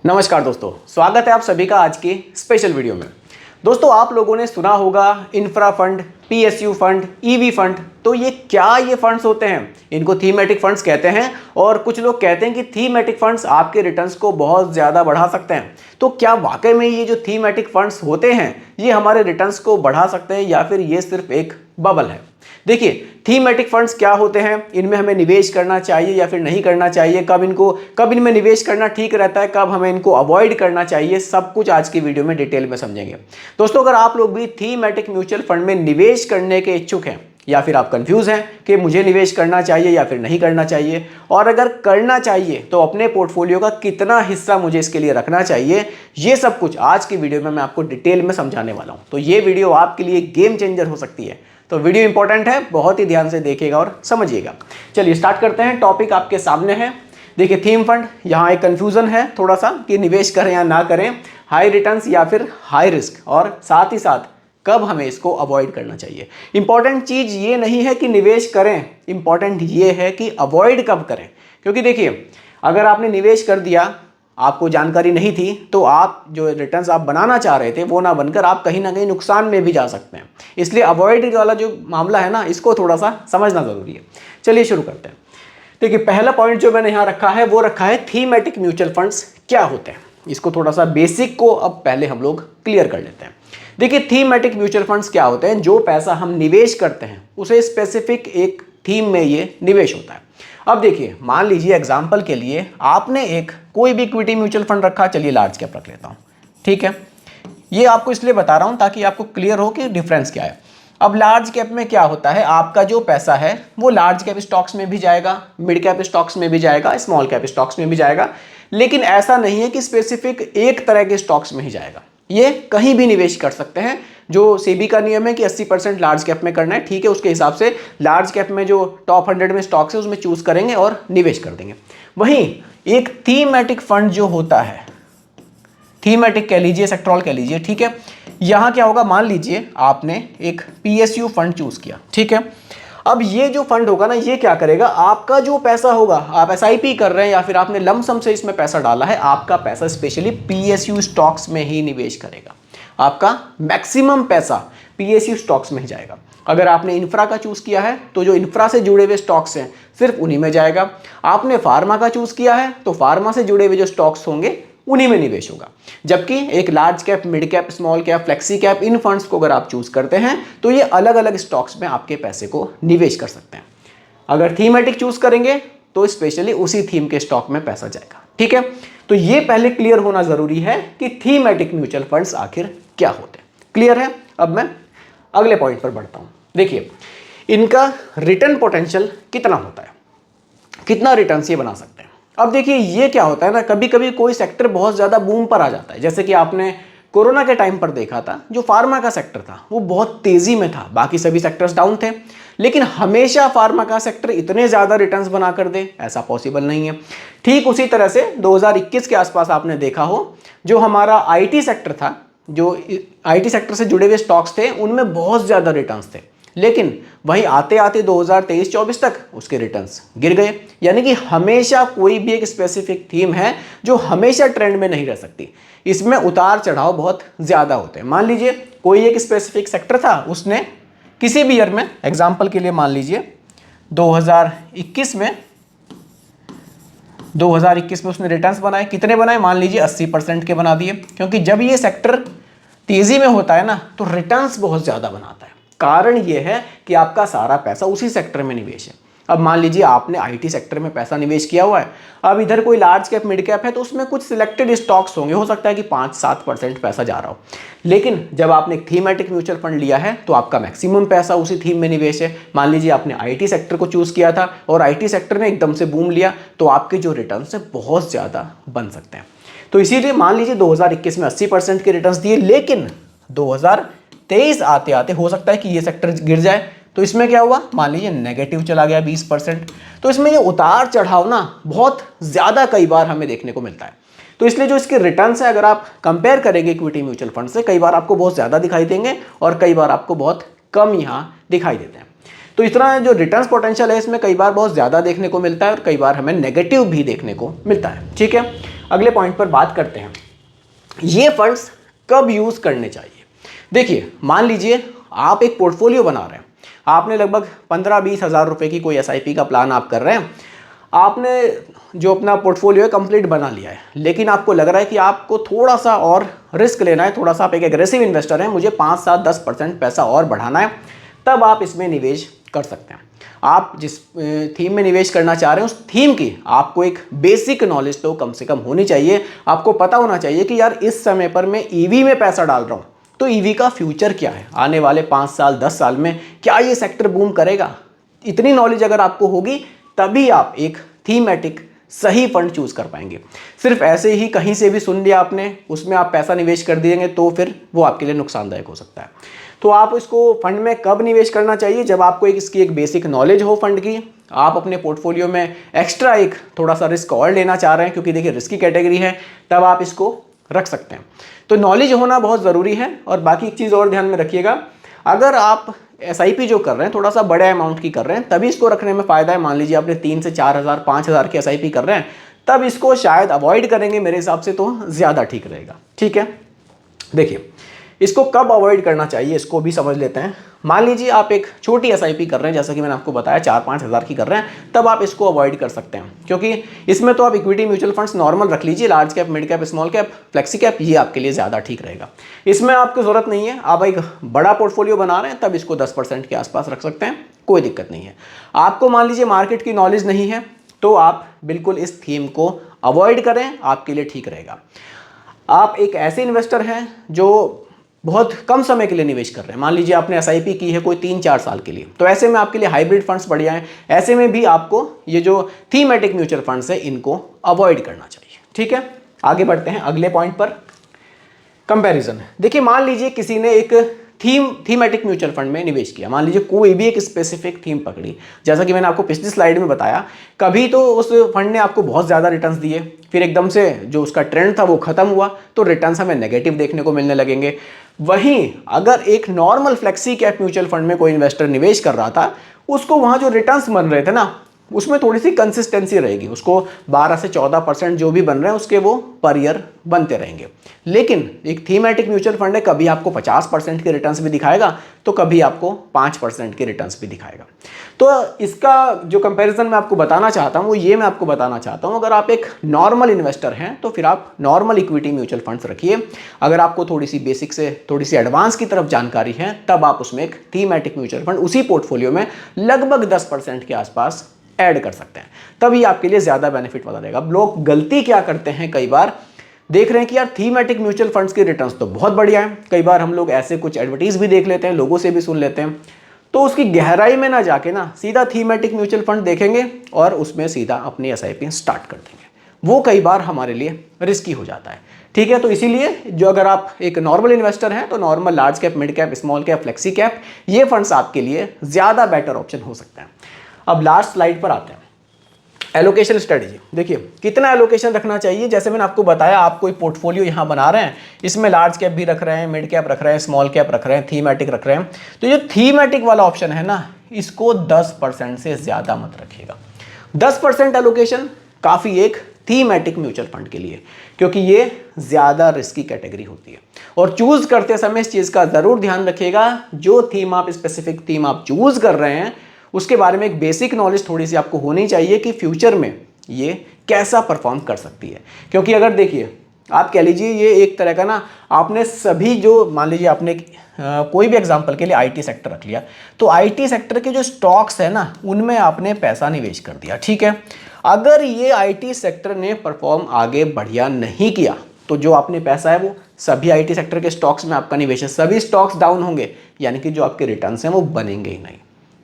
नमस्कार दोस्तों, स्वागत है आप सभी का आज की स्पेशल वीडियो में। दोस्तों, आप लोगों ने सुना होगा infra fund, PSU fund, EV fund. तो ये फंड्स होते हैं, इनको थीमेटिक फंड्स कहते हैं। और कुछ लोग कहते हैं कि थीमेटिक फंड्स आपके रिटर्न्स को बहुत ज़्यादा बढ़ा सकते हैं। तो क्या वाकई में ये जो थीमेटिक फंड्स होते हैं ये हमारे रिटर्न्स को बढ़ा सकते हैं या फिर ये सिर्फ एक बबल है? देखिए, थीमेटिक फंड्स क्या होते हैं, इनमें हमें निवेश करना चाहिए या फिर नहीं करना चाहिए, कब इनमें निवेश करना ठीक रहता है, कब हमें इनको अवॉइड करना चाहिए, सब कुछ आज की वीडियो में डिटेल में समझेंगे। दोस्तों, अगर आप लोग भी थीमेटिक म्यूचुअल फंड में निवेश करने के इच्छुक हैं या फिर आप कंफ्यूज हैं कि मुझे निवेश करना चाहिए या फिर नहीं करना चाहिए, और अगर करना चाहिए तो अपने पोर्टफोलियो का कितना हिस्सा मुझे इसके लिए रखना चाहिए, ये सब कुछ आज की वीडियो में मैं आपको डिटेल में समझाने वाला हूं। तो ये वीडियो आपके लिए गेम चेंजर हो सकती है। तो वीडियो इंपॉर्टेंट है, बहुत ही ध्यान से देखिएगा और समझिएगा। चलिए स्टार्ट करते हैं। टॉपिक आपके सामने है। देखिए, थीम फंड, यहाँ एक कंफ्यूजन है थोड़ा सा कि निवेश करें या ना करें, हाई रिटर्न्स या फिर हाई रिस्क, और साथ ही साथ कब हमें इसको अवॉइड करना चाहिए। इंपॉर्टेंट चीज़ ये नहीं है कि निवेश करें, इंपॉर्टेंट ये है कि अवॉइड कब करें। क्योंकि देखिए, अगर आपने निवेश कर दिया, आपको जानकारी नहीं थी, तो आप जो रिटर्न्स आप बनाना चाह रहे थे वो ना बनकर आप कहीं ना कहीं नुकसान में भी जा सकते हैं। इसलिए अवॉइड वाला जो मामला है ना, इसको थोड़ा सा समझना ज़रूरी है। चलिए शुरू करते हैं। देखिए, पहला पॉइंट जो मैंने यहाँ रखा है वो रखा है थीमेटिक म्यूचुअल फंड्स क्या होते हैं। इसको थोड़ा सा बेसिक को अब पहले हम लोग क्लियर कर लेते हैं। देखिए, थीमेटिक म्यूचुअल फंड्स क्या होते हैं? जो पैसा हम निवेश करते हैं उसे स्पेसिफिक एक थीम में ये निवेश होता है। अब देखिए, मान लीजिए एग्जांपल के लिए आपने एक कोई भी इक्विटी म्यूचुअल फंड रखा, चलिए लार्ज कैप रख लेता हूँ, ठीक है। ये आपको इसलिए बता रहा हूँ ताकि आपको क्लियर हो कि डिफरेंस क्या है। अब लार्ज कैप में क्या होता है, आपका जो पैसा है वो लार्ज कैप स्टॉक्स में भी जाएगा, मिड कैप स्टॉक्स में भी जाएगा, स्मॉल कैप स्टॉक्स में भी जाएगा। लेकिन ऐसा नहीं है कि स्पेसिफिक एक तरह के स्टॉक्स में ही जाएगा, ये कहीं भी निवेश कर सकते हैं। जो सेबी का नियम है कि 80% लार्ज कैप में करना है, ठीक है, उसके हिसाब से लार्ज कैप में जो टॉप 100 में स्टॉक्स है उसमें चूज करेंगे और निवेश कर देंगे। वहीं एक थीमेटिक फंड जो होता है, थीमेटिक कह लीजिए, सेक्टरल कह लीजिए, ठीक है। यहां क्या होगा, मान लीजिए आपने एक पीएसयू फंड चूज किया, ठीक है। अब ये जो फंड होगा ना, ये क्या करेगा, आपका जो पैसा होगा, आप एसआईपी कर रहे हैं या फिर आपने लमसम से इसमें पैसा डाला है, आपका पैसा स्पेशली पीएसयू स्टॉक्स में ही निवेश करेगा। आपका मैक्सिमम पैसा पीएसयू स्टॉक्स में ही जाएगा। अगर आपने इंफ्रा का चूज किया है तो जो इंफ्रा से जुड़े हुए स्टॉक्स हैं सिर्फ उन्हीं में जाएगा। आपने फार्मा का चूज किया है तो फार्मा से जुड़े हुए जो स्टॉक्स होंगे उन्हीं में निवेश होगा। जबकि एक large cap, mid cap, small cap, flexi cap, इन फंड्स को अगर आप चूज करते हैं तो ये अलग अलग स्टॉक्स में आपके पैसे को निवेश कर सकते हैं। अगर थीमेटिक चूज करेंगे तो स्पेशली उसी थीम के स्टॉक में पैसा जाएगा, ठीक है। तो ये पहले क्लियर होना जरूरी है कि थीमेटिक म्यूचुअल फंड्स आखिर क्या होते हैं। क्लियर है? अब मैं अगले पॉइंट पर बढ़ता हूं। देखिए, इनका रिटर्न पोटेंशियल कितना होता है, कितना रिटर्न ये बना सकते हैं। अब देखिए, ये क्या होता है ना, कभी कभी कोई सेक्टर बहुत ज्यादा बूम पर आ जाता है। जैसे कि आपने कोरोना के टाइम पर देखा था, जो फार्मा का सेक्टर था वो बहुत तेजी में था, बाकी सभी सेक्टर्स डाउन थे। लेकिन हमेशा फार्मा का सेक्टर इतने ज्यादा रिटर्न्स बना कर दे, ऐसा पॉसिबल नहीं है। ठीक उसी तरह से 2021 के आसपास आपने देखा हो, जो हमारा आईटी सेक्टर था, जो आईटी सेक्टर से जुड़े हुए स्टॉक्स थे, उनमें बहुत ज्यादा रिटर्न्स थे। लेकिन वहीं आते आते 2023-24 तक उसके रिटर्न्स गिर गए। यानी कि हमेशा कोई भी एक स्पेसिफिक थीम है जो हमेशा ट्रेंड में नहीं रह सकती, इसमें उतार चढ़ाव बहुत ज्यादा होते हैं। मान लीजिए कोई एक स्पेसिफिक सेक्टर था, उसने किसी भी ईयर में, एग्जाम्पल के लिए मान लीजिए 2021 में उसने रिटर्न्स बनाए, कितने बनाए, मान लीजिए 80% के बना दिए। क्योंकि जब ये सेक्टर तेजी में होता है ना तो रिटर्न्स बहुत ज्यादा बनाता है। कारण यह है कि आपका सारा पैसा उसी सेक्टर में निवेश है। अब मान लीजिए आपने आईटी सेक्टर में पैसा निवेश किया हुआ है, अब इधर कोई लार्ज कैप, मिड कैप है तो उसमें कुछ सिलेक्टेड स्टॉक्स होंगे, हो सकता है कि 5-7% पैसा जा रहा हो। लेकिन जब आपने थीमेटिक म्यूचुअल फंड लिया है तो आपका मैक्सिमम पैसा उसी थीम में निवेश है। मान लीजिए आपने आईटी सेक्टर को चूज किया था और आईटी सेक्टर ने एकदम से बूम लिया, तो आपके जो रिटर्न है बहुत ज्यादा बन सकते हैं। तो इसीलिए मान लीजिए 2021 में 80% के रिटर्न दिए, लेकिन 2023 आते आते हो सकता है कि ये सेक्टर गिर जाए, तो इसमें क्या हुआ, मान लीजिए नेगेटिव चला गया 20%। तो इसमें ये उतार चढ़ाव ना बहुत ज्यादा कई बार हमें देखने को मिलता है। तो इसलिए जो इसके रिटर्न्स है, अगर आप कंपेयर करेंगे इक्विटी म्यूचुअल फंड से, कई बार आपको बहुत ज्यादा दिखाई देंगे और कई बार आपको बहुत कम यहाँ दिखाई देते हैं। तो इस तरह जो रिटर्न्स पोटेंशियल है इसमें कई बार बहुत ज्यादा देखने को मिलता है और कई बार हमें नेगेटिव भी देखने को मिलता है, ठीक है। अगले पॉइंट पर बात करते हैं, ये फंड्स कब यूज़ करने चाहिए। देखिए, मान लीजिए आप एक पोर्टफोलियो बना रहे हैं, आपने लगभग 15-20 हज़ार रुपये की कोई SIP का प्लान आप कर रहे हैं, आपने जो अपना पोर्टफोलियो है कंप्लीट बना लिया है, लेकिन आपको लग रहा है कि आपको थोड़ा सा और रिस्क लेना है, थोड़ा सा आप एक एग्रेसिव इन्वेस्टर हैं, मुझे 5-7-10% पैसा और बढ़ाना है, तब आप इसमें निवेश कर सकते हैं। आप जिस थीम में निवेश करना चाह रहे हैं उस थीम की आपको एक बेसिक नॉलेज तो कम से कम होनी चाहिए। आपको पता होना चाहिए कि यार इस समय पर मैं EV में पैसा डाल रहा हूँ, तो EV का फ्यूचर क्या है, आने वाले 5 साल 10 साल में क्या ये सेक्टर बूम करेगा। इतनी नॉलेज अगर आपको होगी तभी आप एक थीमेटिक सही फंड चूज कर पाएंगे। सिर्फ ऐसे ही कहीं से भी सुन लिया आपने, उसमें आप पैसा निवेश कर दिएंगे तो फिर वो आपके लिए नुकसानदायक हो सकता है। तो आप इसको फंड में कब निवेश करना चाहिए, जब आपको इसकी एक बेसिक नॉलेज हो फंड की, आप अपने पोर्टफोलियो में एक्स्ट्रा एक थोड़ा सा रिस्क और लेना चाह रहे हैं, क्योंकि देखिए रिस्क की कैटेगरी है, तब आप इसको रख सकते हैं। तो नॉलेज होना बहुत ज़रूरी है। और बाकी एक चीज़ और ध्यान में रखिएगा, अगर आप SIP जो कर रहे हैं थोड़ा सा बड़े अमाउंट की कर रहे हैं, तभी इसको रखने में फ़ायदा है। मान लीजिए आपने 3 से 4 हज़ार 5 हज़ार की SIP कर रहे हैं, तब इसको शायद अवॉइड करेंगे, मेरे हिसाब से तो ज़्यादा ठीक रहेगा। ठीक है, देखिए इसको कब अवॉइड करना चाहिए इसको भी समझ लेते हैं। मान लीजिए आप एक छोटी SIP कर रहे हैं, जैसा कि मैंने आपको बताया 4-5 हज़ार की कर रहे हैं, तब आप इसको अवॉइड कर सकते हैं, क्योंकि इसमें तो आप इक्विटी म्यूचुअल फंड्स नॉर्मल रख लीजिए, large cap, mid cap, small cap, flexi cap, ये आपके लिए ज़्यादा ठीक रहेगा। इसमें आपको ज़रूरत नहीं है, आप एक बड़ा पोर्टफोलियो बना रहे हैं तब इसको 10% के आसपास रख सकते हैं, कोई दिक्कत नहीं है। आपको मान लीजिए मार्केट की नॉलेज नहीं है, तो आप बिल्कुल इस थीम को अवॉइड करें, आपके लिए ठीक रहेगा। आप एक ऐसे इन्वेस्टर हैं जो बहुत कम समय के लिए निवेश कर रहे हैं, मान लीजिए आपने SIP की है कोई 3-4 साल के लिए, तो ऐसे में आपके लिए हाइब्रिड फंड्स बढ़िया हैं। ऐसे में भी आपको ये जो थीमेटिक म्यूचुअल फंड्स है इनको अवॉइड करना चाहिए। ठीक है, आगे बढ़ते हैं अगले पॉइंट पर, कंपैरिजन। देखिए, मान लीजिए किसी ने एक थीमेटिक म्यूचुअल फंड में निवेश किया, मान लीजिए कोई भी एक स्पेसिफिक थीम पकड़ी, जैसा कि मैंने आपको पिछली स्लाइड में बताया, कभी तो उस फंड ने आपको बहुत ज़्यादा रिटर्न्स दिए, फिर एकदम से जो उसका ट्रेंड था वो खत्म हुआ, तो रिटर्न्स हमें नेगेटिव देखने को मिलने लगेंगे। वहीं अगर एक normal flexi cap mutual fund में कोई इन्वेस्टर निवेश कर रहा था, उसको वहाँ जो रिटर्न्स बन रहे थे ना, उसमें थोड़ी सी कंसिस्टेंसी रहेगी, उसको 12 से 14% जो भी बन रहे हैं उसके वो पर ईयर बनते रहेंगे। लेकिन एक थीमेटिक म्यूचुअल फंड है, कभी आपको 50% के रिटर्न्स भी दिखाएगा, तो कभी आपको 5% के रिटर्न्स भी दिखाएगा। तो इसका जो कंपैरिजन मैं आपको बताना चाहता हूँ वो ये मैं आपको बताना चाहता हूँ, अगर आप एक नॉर्मल इन्वेस्टर हैं तो फिर आप नॉर्मल इक्विटी म्यूचुअल फंड्स रखिए। अगर आपको थोड़ी सी बेसिक से थोड़ी सी एडवांस की तरफ जानकारी है, तब आप उसमें एक थीमेटिक म्यूचुअल फंड उसी पोर्टफोलियो में लगभग 10% के आसपास ऐड कर सकते हैं, तभी आपके लिए ज़्यादा बेनिफिट वाला रहेगा। लोग गलती क्या करते हैं, कई बार देख रहे हैं कि यार थीमेटिक म्यूचुअल फंड्स के रिटर्न्स तो बहुत बढ़िया हैं, कई बार हम लोग ऐसे कुछ एडवर्टीज भी देख लेते हैं, लोगों से भी सुन लेते हैं, तो उसकी गहराई में ना जाके ना सीधा थीमेटिक म्यूचुअल फंड देखेंगे और उसमें सीधा अपनी SIP स्टार्ट कर देंगे, वो कई बार हमारे लिए रिस्की हो जाता है। ठीक है, तो इसीलिए जो अगर आप एक नॉर्मल इन्वेस्टर हैं तो normal, large cap, mid cap, small cap, flexi cap, ये फंड्स आपके लिए ज़्यादा बेटर ऑप्शन हो सकते हैं। अब लास्ट स्लाइड पर आते हैं, एलोकेशन स्ट्रेटजी। देखिए कितना एलोकेशन रखना चाहिए, जैसे मैंने आपको बताया, आप कोई पोर्टफोलियो यहाँ बना रहे हैं, इसमें लार्ज कैप भी रख रहे हैं, मिड कैप रख रहे हैं, स्मॉल कैप रख रहे हैं, थीमेटिक रख रहे हैं, तो जो थीमेटिक वाला ऑप्शन है ना, इसको 10% से ज़्यादा मत रखिएगा। 10% एलोकेशन काफ़ी एक थीमेटिक म्यूचुअल फंड के लिए, क्योंकि ये ज़्यादा रिस्की कैटेगरी होती है। और चूज़ करते समय इस चीज़ का ज़रूर ध्यान रखिएगा, जो थीम आप, स्पेसिफिक थीम आप चूज़ कर रहे हैं, उसके बारे में एक बेसिक नॉलेज थोड़ी सी आपको होनी चाहिए कि फ्यूचर में ये कैसा परफॉर्म कर सकती है। क्योंकि अगर देखिए, आप कह लीजिए ये एक तरह का ना, आपने सभी जो, मान लीजिए आपने कोई भी एग्जांपल के लिए IT सेक्टर रख लिया, तो IT सेक्टर के जो स्टॉक्स है ना, उनमें आपने पैसा निवेश कर दिया। ठीक है, अगर ये IT सेक्टर ने परफॉर्म आगे बढ़िया नहीं किया, तो जो आपने पैसा है वो सभी IT सेक्टर के स्टॉक्स में आपका निवेश है, सभी स्टॉक्स डाउन होंगे, यानी कि जो आपके रिटर्न्स हैं वो बनेंगे ही नहीं।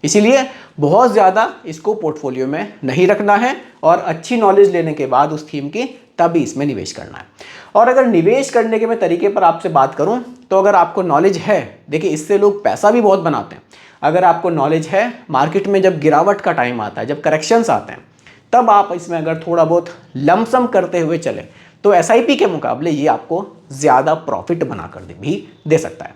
इसीलिए बहुत ज़्यादा इसको पोर्टफोलियो में नहीं रखना है, और अच्छी नॉलेज लेने के बाद उस थीम की, तभी इसमें निवेश करना है। और अगर निवेश करने के मैं तरीके पर आपसे बात करूं, तो अगर आपको नॉलेज है, देखिए इससे लोग पैसा भी बहुत बनाते हैं। अगर आपको नॉलेज है, मार्केट में जब गिरावट का टाइम आता है, जब करेक्शंस आते हैं, तब आप इसमें अगर थोड़ा बहुत लमसम करते हुए चले, तो SIP के मुकाबले ये आपको ज़्यादा प्रॉफिट बनाकर भी दे सकता है।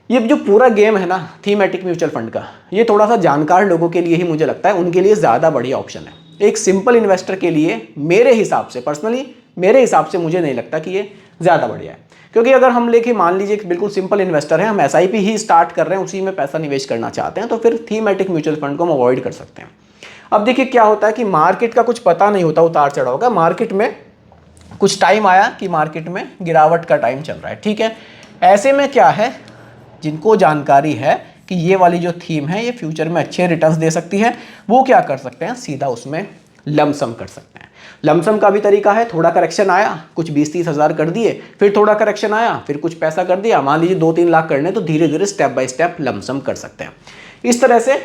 ये जो पूरा गेम है ना थीमेटिक म्यूचुअल फंड का, ये थोड़ा सा जानकार लोगों के लिए ही मुझे लगता है, उनके लिए ज़्यादा बढ़िया ऑप्शन है। एक सिंपल इन्वेस्टर के लिए मेरे हिसाब से पर्सनली मेरे हिसाब से मुझे नहीं लगता कि ये ज़्यादा बढ़िया है। क्योंकि अगर हम लेके मान लीजिए कि बिल्कुल सिंपल इन्वेस्टर है, हम SIP ही स्टार्ट कर रहे हैं, उसी में पैसा निवेश करना चाहते हैं, तो फिर थीमेटिक म्यूचुअल फंड को हम अवॉइड कर सकते हैं। अब देखिए क्या होता है कि मार्केट का कुछ पता नहीं होता, उतार चढ़ाव का। मार्केट में कुछ टाइम आया कि मार्केट में गिरावट का टाइम चल रहा है, ठीक है। ऐसे में क्या है, जिनको जानकारी है कि ये वाली जो थीम है ये फ्यूचर में अच्छे रिटर्न्स दे सकती है, वो क्या कर सकते हैं, सीधा उसमें लमसम कर सकते हैं। लमसम का भी तरीका है, थोड़ा करेक्शन आया, कुछ 20-30 हज़ार कर दिए, फिर थोड़ा करेक्शन आया, फिर कुछ पैसा कर दिया, मान लीजिए 2-3 लाख करने, तो धीरे धीरे स्टेप बाय स्टेप लमसम कर सकते हैं। इस तरह से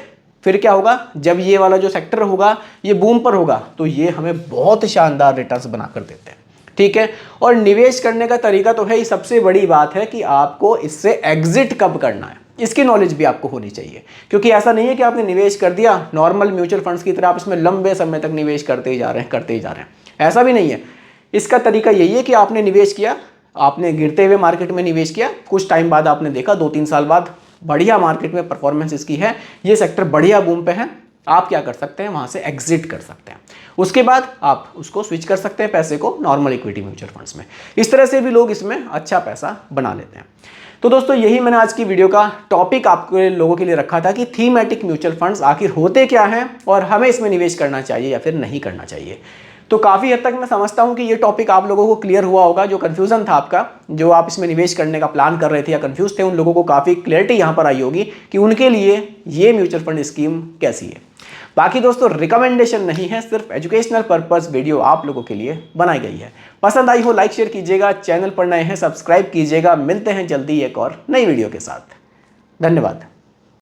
फिर क्या होगा, जब ये वाला जो सेक्टर होगा ये बूम पर होगा, तो ये हमें बहुत शानदार रिटर्न्स बनाकर देते हैं, ठीक है। और निवेश करने का तरीका तो है ही, सबसे बड़ी बात है कि आपको इससे एग्जिट कब करना है, इसकी नॉलेज भी आपको होनी चाहिए। क्योंकि ऐसा नहीं है कि आपने निवेश कर दिया नॉर्मल म्यूचुअल फंड्स की तरह, आप इसमें लंबे समय तक निवेश करते ही जा रहे हैं, ऐसा भी नहीं है। इसका तरीका यही है कि आपने निवेश किया, आपने गिरते हुए मार्केट में निवेश किया, कुछ टाइम बाद आपने देखा, 2-3 साल बाद बढ़िया मार्केट में परफॉर्मेंस इसकी है, ये सेक्टर बढ़िया बूम पे है, आप क्या कर सकते हैं, वहाँ से एग्जिट कर सकते हैं। उसके बाद आप उसको स्विच कर सकते हैं पैसे को नॉर्मल इक्विटी म्यूचुअल फंड्स में। इस तरह से भी लोग इसमें अच्छा पैसा बना लेते हैं। तो दोस्तों यही मैंने आज की वीडियो का टॉपिक आपके लोगों के लिए रखा था कि थीमेटिक म्यूचुअल फंड्स आखिर होते क्या हैं और हमें इसमें निवेश करना चाहिए या फिर नहीं करना चाहिए। तो काफ़ी हद तक मैं समझता हूं कि ये टॉपिक आप लोगों को क्लियर हुआ होगा। जो कन्फ्यूज़न था आपका, जो आप इसमें निवेश करने का प्लान कर रहे थे या कंफ्यूज थे, उन लोगों को काफ़ी क्लियरिटी यहाँ पर आई होगी कि उनके लिए ये म्यूचुअल फंड स्कीम कैसी है। बाकी दोस्तों रिकमेंडेशन नहीं है, सिर्फ एजुकेशनल पर्पस वीडियो आप लोगों के लिए बनाई गई है। पसंद आई हो लाइक शेयर कीजिएगा, चैनल पर नए हैं सब्सक्राइब कीजिएगा। मिलते हैं जल्दी एक और नई वीडियो के साथ। धन्यवाद।